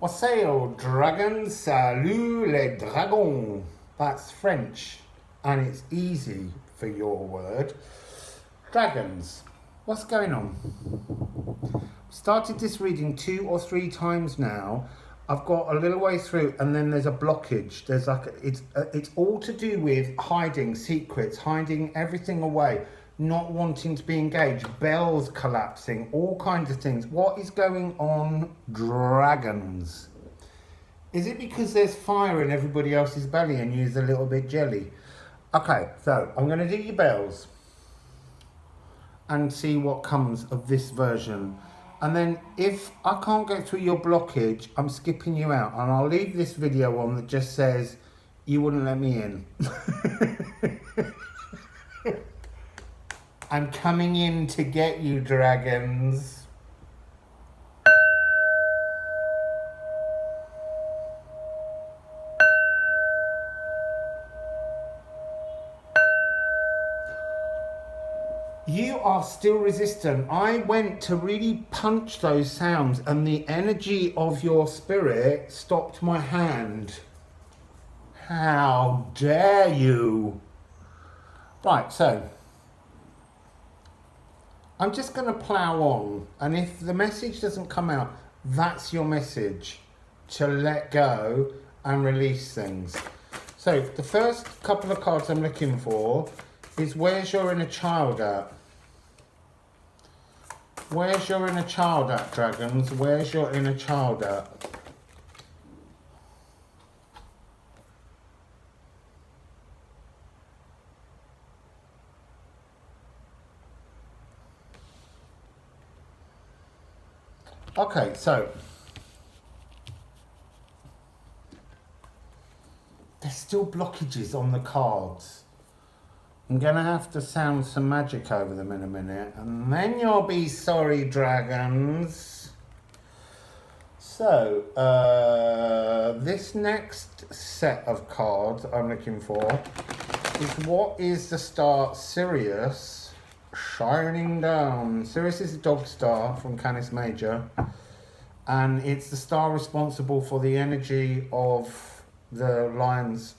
Wassail, dragons, salut les dragons. That's French, and it's easy for your word. Dragons. What's going on? Started this reading 2 or 3 times now. I've got a little way through, and then there's a blockage. There's like it's all to do with hiding secrets, hiding everything away, not wanting to be engaged, bells collapsing, all kinds of things. What is going on, dragons? Is it because there's fire in everybody else's belly and you're a little bit jelly? Okay, so I'm going to do your bells and see what comes of this version. And then if I can't go through your blockage, I'm skipping you out. And I'll leave this video on that just says, you wouldn't let me in. I'm coming in to get you, dragons. You are still resistant. I went to really punch those sounds and the energy of your spirit stopped my hand. How dare you? Right, so I'm just going to plow on, and if the message doesn't come out, that's your message, to let go and release things. So the first couple of cards I'm looking for is where's your inner child at? Where's your inner child at, dragons? Where's your inner child at? Okay, so there's still blockages on the cards. I'm gonna have to sound some magic over them in a minute, and then you'll be sorry, dragons. So, this next set of cards I'm looking for is what is the star Sirius shining down. Sirius is a dog star from Canis Major, and it's the star responsible for the energy of the Lion's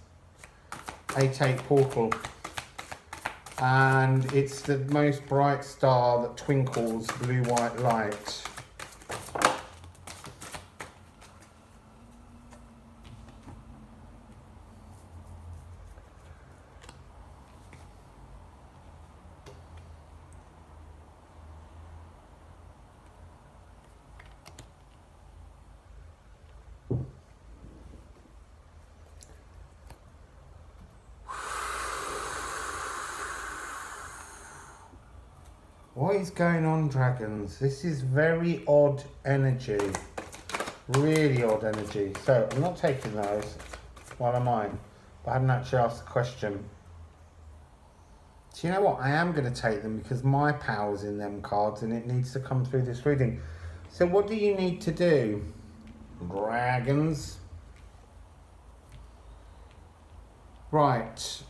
8-8 portal. And it's the most bright star that twinkles blue-white light. What is going on, dragons? This is very odd energy. Really odd energy. So I'm not taking those. While am I? But I hadn't actually asked the question. So you know what? I am going to take them because my power's in them cards and it needs to come through this reading. So what do you need to do, dragons? Right.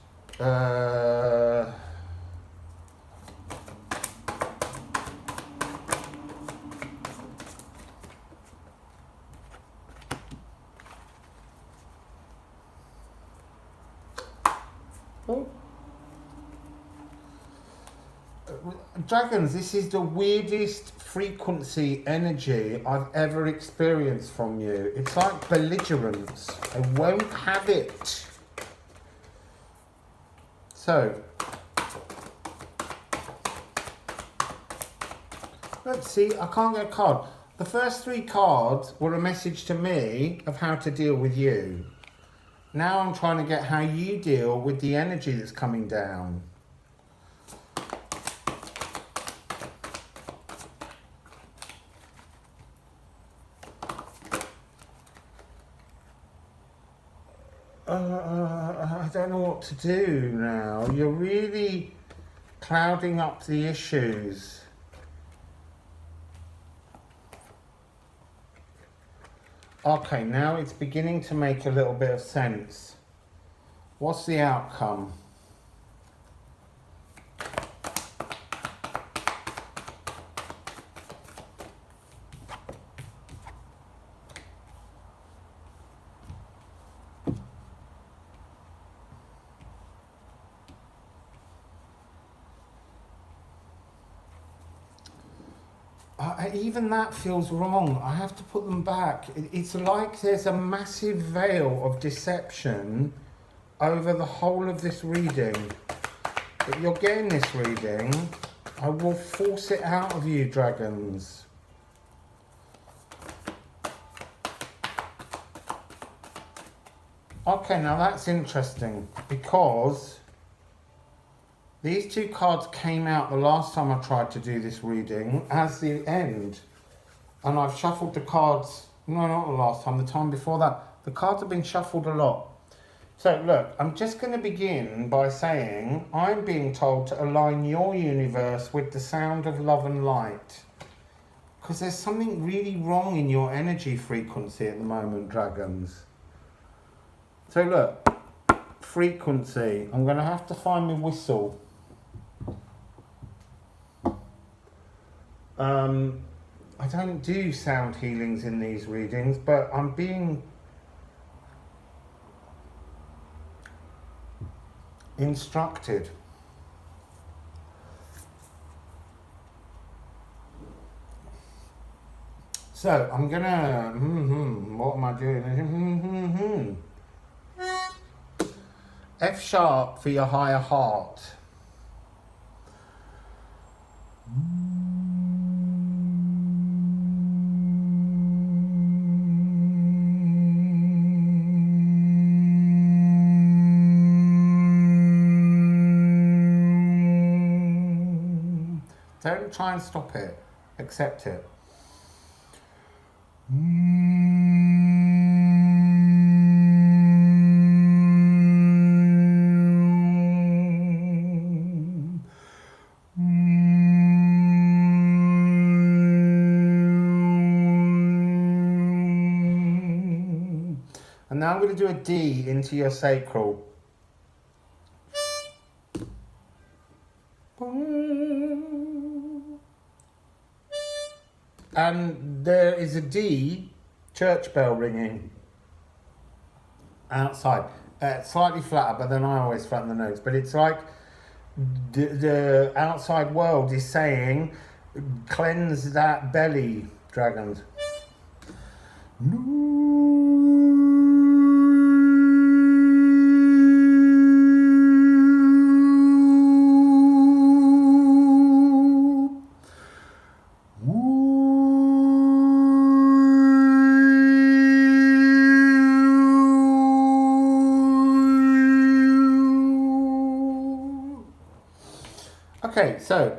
Dragons, this is the weirdest frequency energy I've ever experienced from you. It's like belligerence. I won't have it. So, let's see, I can't get a card. The first 3 cards were a message to me of how to deal with you. Now I'm trying to get how you deal with the energy that's coming down. I don't know what to do now. You're really clouding up the issues. Okay, now it's beginning to make a little bit of sense. What's the outcome? Even that feels wrong. I have to put them back. It's like there's a massive veil of deception over the whole of this reading. If you're getting this reading, I will force it out of you, dragons. Okay, now that's interesting because these two cards came out the last time I tried to do this reading as the end. And I've shuffled the cards, no, not the last time, the time before that. The cards have been shuffled a lot. So look, I'm just going to begin by saying I'm being told to align your universe with the sound of love and light. Because there's something really wrong in your energy frequency at the moment, dragons. So look, frequency. I'm going to have to find my whistle. I don't do sound healings in these readings, but I'm being instructed. So I'm gonna, what am I doing? F sharp for your higher heart. Don't try and stop it. Accept it. And now I'm going to do a D into your sacral. And there is a D church bell ringing outside. Slightly flatter, but then I always flatten the notes. But it's like the outside world is saying, cleanse that belly, dragons. Okay, so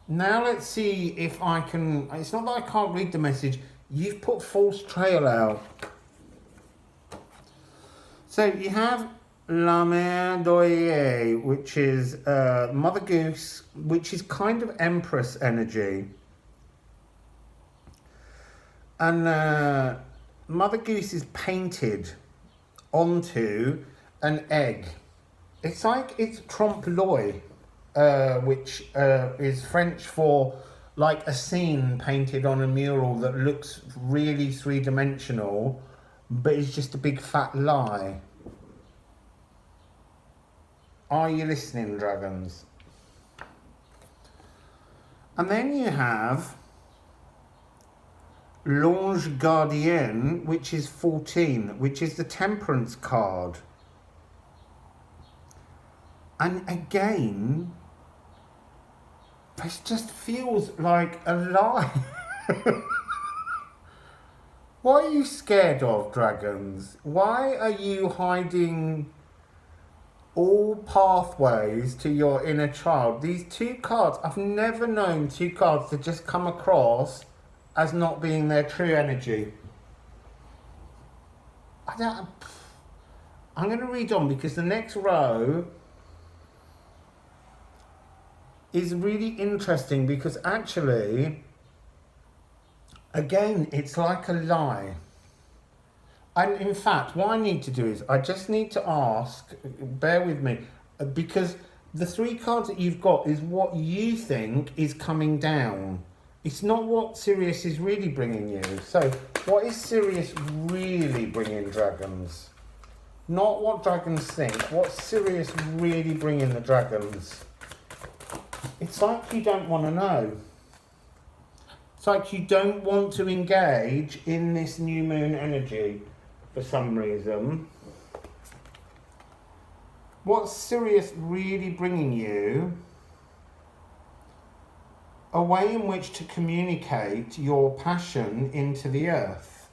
now let's see if I can, it's not that I can't read the message, you've put false trail out. So you have La Mère Dyer, which is Mother Goose, which is kind of Empress energy. And Mother Goose is painted onto an egg. It's like it's trompe l'oeil, which is French for like a scene painted on a mural that looks really three-dimensional, but it's just a big fat lie. Are you listening, dragons? And then you have L'Ange Gardien, which is 14, which is the Temperance card. And again, this just feels like a lie. What are you scared of, dragons? Why are you hiding all pathways to your inner child? These two cards, I've never known two cards to just come across as not being their true energy. I'm going to read on because the next row is really interesting because actually, again, it's like a lie. And in fact, what I need to do is I just need to ask, bear with me, because the three cards that you've got is what you think is coming down. It's not what Sirius is really bringing you. So what is Sirius really bringing, dragons? Not what dragons think. What's Sirius really bringing the dragons? It's like you don't want to know. It's like you don't want to engage in this new moon energy for some reason. What's Sirius really bringing you? A way in which to communicate your passion into the earth.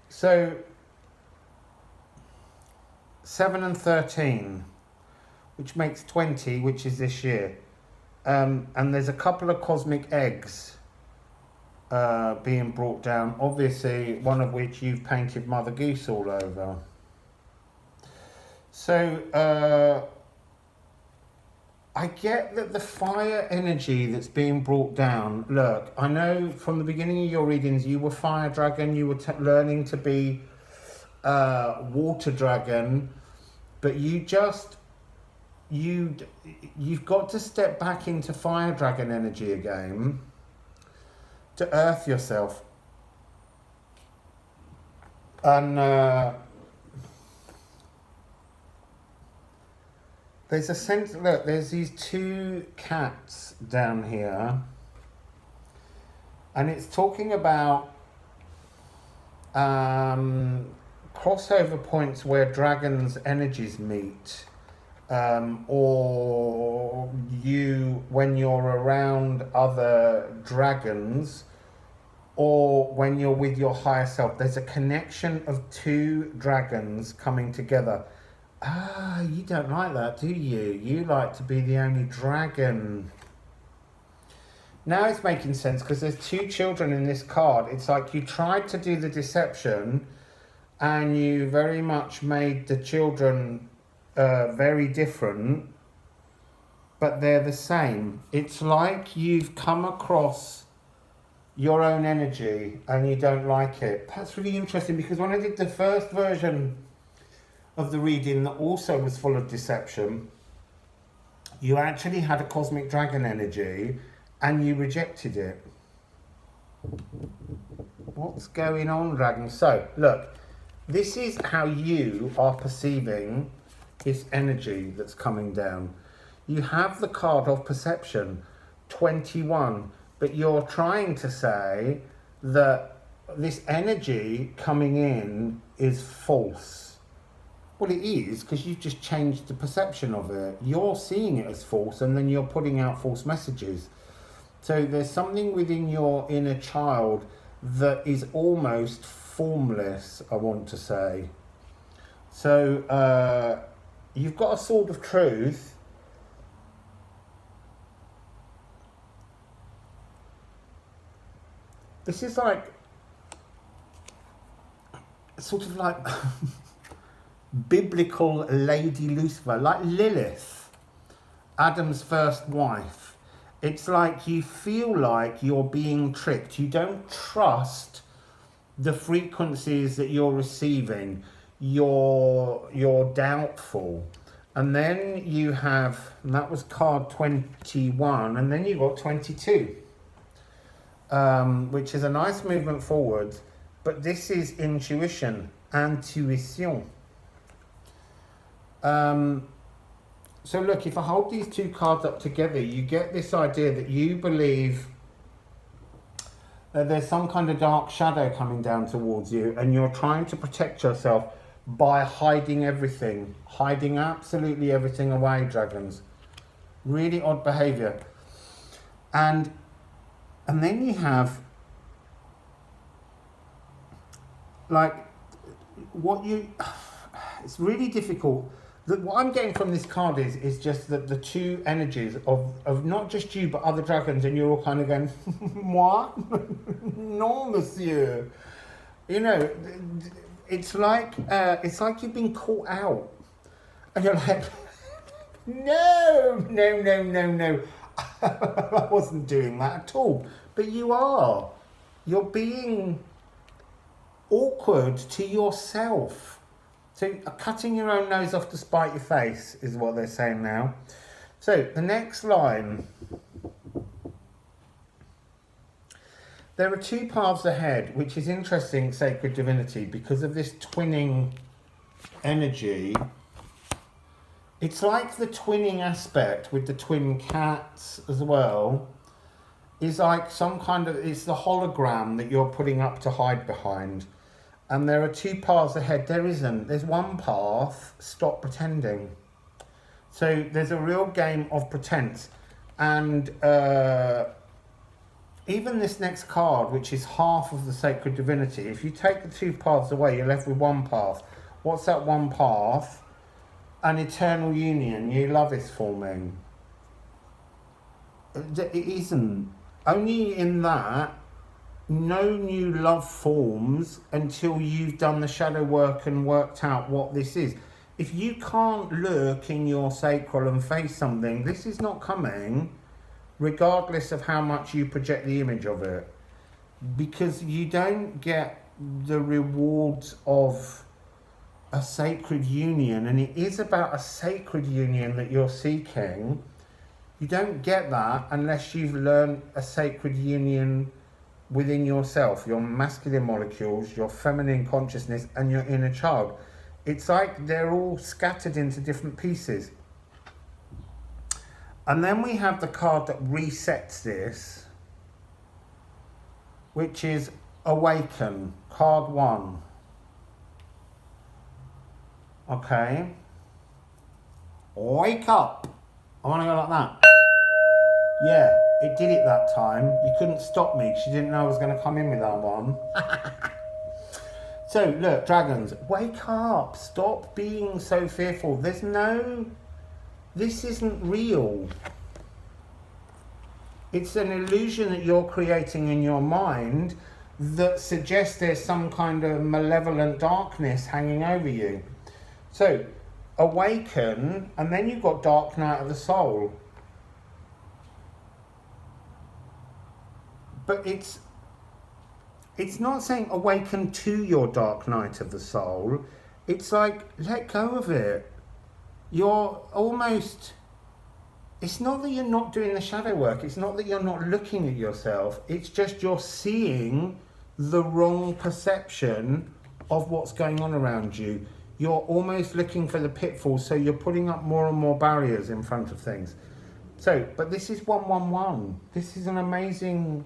So 7 and 13, which makes 20, which is this year. And there's a couple of cosmic eggs being brought down, obviously one of which you've painted Mother Goose all over. So I get that the fire energy that's being brought down, look, I know from the beginning of your readings you were fire dragon, you were learning to be water dragon, but you've got to step back into fire dragon energy again to earth yourself. And there's a sense, look, there's these two cats down here, and it's talking about crossover points where dragons' energies meet, or you, when you're around other dragons, or when you're with your higher self, there's a connection of two dragons coming together. Ah, you don't like that, do you? You like to be the only dragon. Now it's making sense because there's two children in this card. It's like you tried to do the deception and you very much made the children very different, but they're the same. It's like you've come across your own energy and you don't like it. That's really interesting because when I did the first version of the reading that also was full of deception, you actually had a cosmic dragon energy and you rejected it. What's going on, dragon? So, look, this is how you are perceiving this energy that's coming down. You have the card of perception, 21, but you're trying to say that this energy coming in is false. Well, it is, because you've just changed the perception of it. You're seeing it as false, and then you're putting out false messages. So there's something within your inner child that is almost formless, I want to say. So you've got a sword of truth. This is like, sort of like biblical Lady Lucifer, like Lilith, Adam's first wife. It's like you feel like you're being tricked. You don't trust the frequencies that you're receiving. You're doubtful. And then you have, and that was card 21, and then you got 22. Which is a nice movement forward, but this is intuition, intuition. So look, if I hold these two cards up together, you get this idea that you believe that there's some kind of dark shadow coming down towards you, and you're trying to protect yourself by hiding everything, hiding absolutely everything away, dragons. Really odd behavior. And then you have, like, it's really difficult. What I'm getting from this card is just that the two energies of not just you, but other dragons, and you're all kind of going, what? Non, monsieur. You know, it's like you've been caught out. And you're like, no. I wasn't doing that at all. But you are. You're being awkward to yourself. So cutting your own nose off to spite your face is what they're saying now. So the next line. There are two paths ahead, which is interesting, Sacred Divinity, because of this twinning energy. It's like the twinning aspect with the twin cats as well. Is like some kind of, it's the hologram that you're putting up to hide behind. And there are two paths ahead. There isn't. There's one path. Stop pretending. So there's a real game of pretense. And even this next card, which is half of the sacred divinity, if you take the two paths away, you're left with one path. What's that one path? An eternal union. New love is forming. It isn't. Only in that, no new love forms until you've done the shadow work and worked out what this is. If you can't look in your sacral and face something, this is not coming, regardless of how much you project the image of it. Because you don't get the rewards of a sacred union, and it is about a sacred union that you're seeking. You don't get that unless you've learned a sacred union within yourself, your masculine molecules, your feminine consciousness, and your inner child. It's like they're all scattered into different pieces. And then we have the card that resets this, which is Awaken, card 1. Okay. Wake up. I want to go like that. Yeah, it did it that time. You couldn't stop me because you didn't know I was going to come in with that one. So, look, dragons, wake up. Stop being so fearful. This isn't real. It's an illusion that you're creating in your mind that suggests there's some kind of malevolent darkness hanging over you. So, awaken, and then you've got dark night of the soul. But it's not saying awaken to your dark night of the soul. It's like, let go of it. You're almost, it's not that you're not doing the shadow work. It's not that you're not looking at yourself. It's just you're seeing the wrong perception of what's going on around you. You're almost looking for the pitfalls, so you're putting up more and more barriers in front of things. So, but this is 111. This is an amazing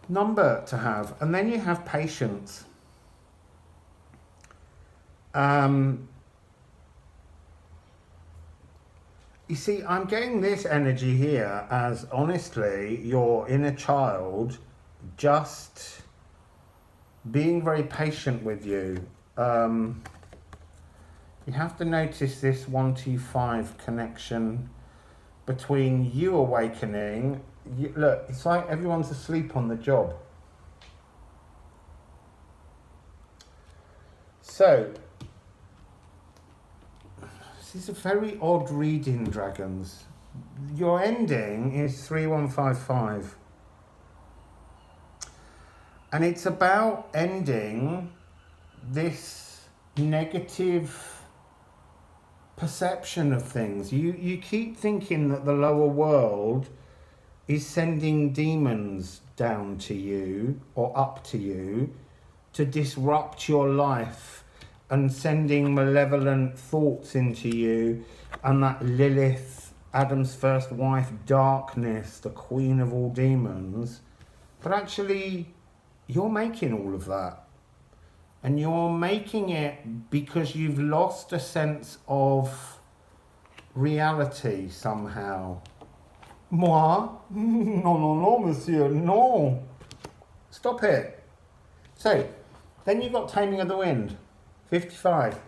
number to have. And then you have patience. You see, I'm getting this energy here as, honestly, your inner child just being very patient with you. You have to notice this 125 connection between you awakening. Look, it's like everyone's asleep on the job. So, this is a very odd reading, dragons. Your ending is 3155. And it's about ending this negative perception of things. You keep thinking that the lower world is sending demons down to you or up to you to disrupt your life and sending malevolent thoughts into you, and that Lilith, Adam's first wife, darkness, the queen of all demons. But actually, you're making all of that. And you're making it because you've lost a sense of reality somehow. Moi? No, monsieur, no. Stop it. So, then you've got Taming of the Wind, 55.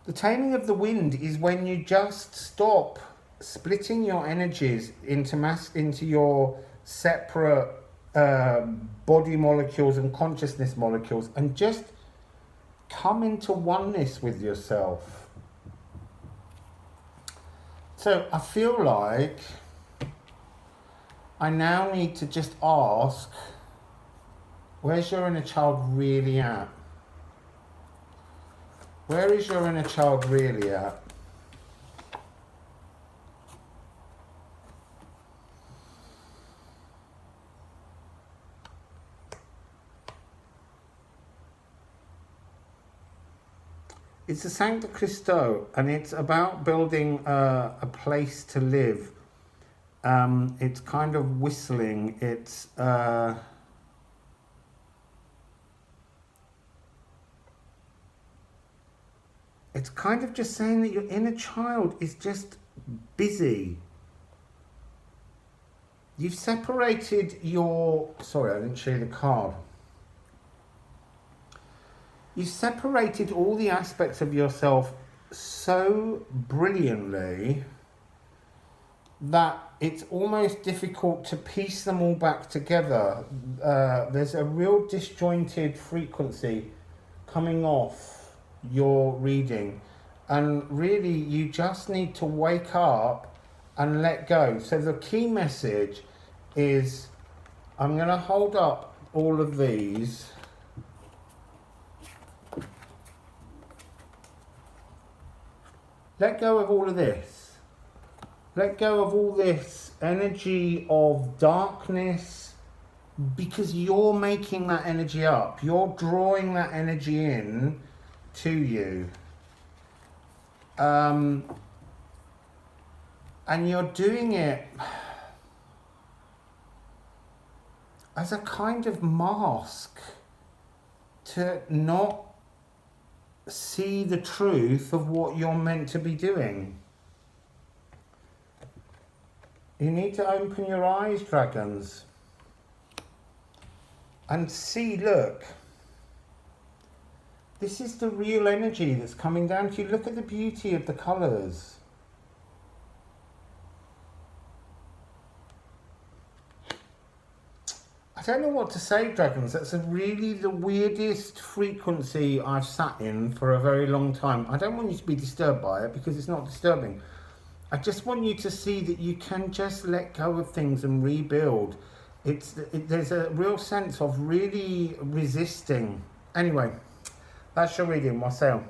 The Taming of the Wind is when you just stop splitting your energies into your separate body molecules and consciousness molecules and just come into oneness with yourself. So I feel like I now need to just ask, where's your inner child really at? Where is your inner child really at? It's a Sancta Christo, and it's about building a place to live. It's kind of whistling. It's kind of just saying that your inner child is just busy. You've separated your... Sorry, I didn't show you the card. You've separated all the aspects of yourself so brilliantly that it's almost difficult to piece them all back together. There's a real disjointed frequency coming off your reading, and really you just need to wake up and let go. So the key message is, I'm going to hold up all of these. Let go of all of this. Let go of all this energy of darkness, because you're making that energy up. You're drawing that energy in to you. And you're doing it as a kind of mask to not see the truth of what you're meant to be doing. You need to open your eyes, dragons, and see, look, this is the real energy that's coming down to you. Look at the beauty of the colours. I don't know what to say, dragons. That's really the weirdest frequency I've sat in for a very long time. I don't want you to be disturbed by it, because it's not disturbing. I just want you to see that you can just let go of things and rebuild. There's a real sense of really resisting. Anyway, that's your reading, Wassail.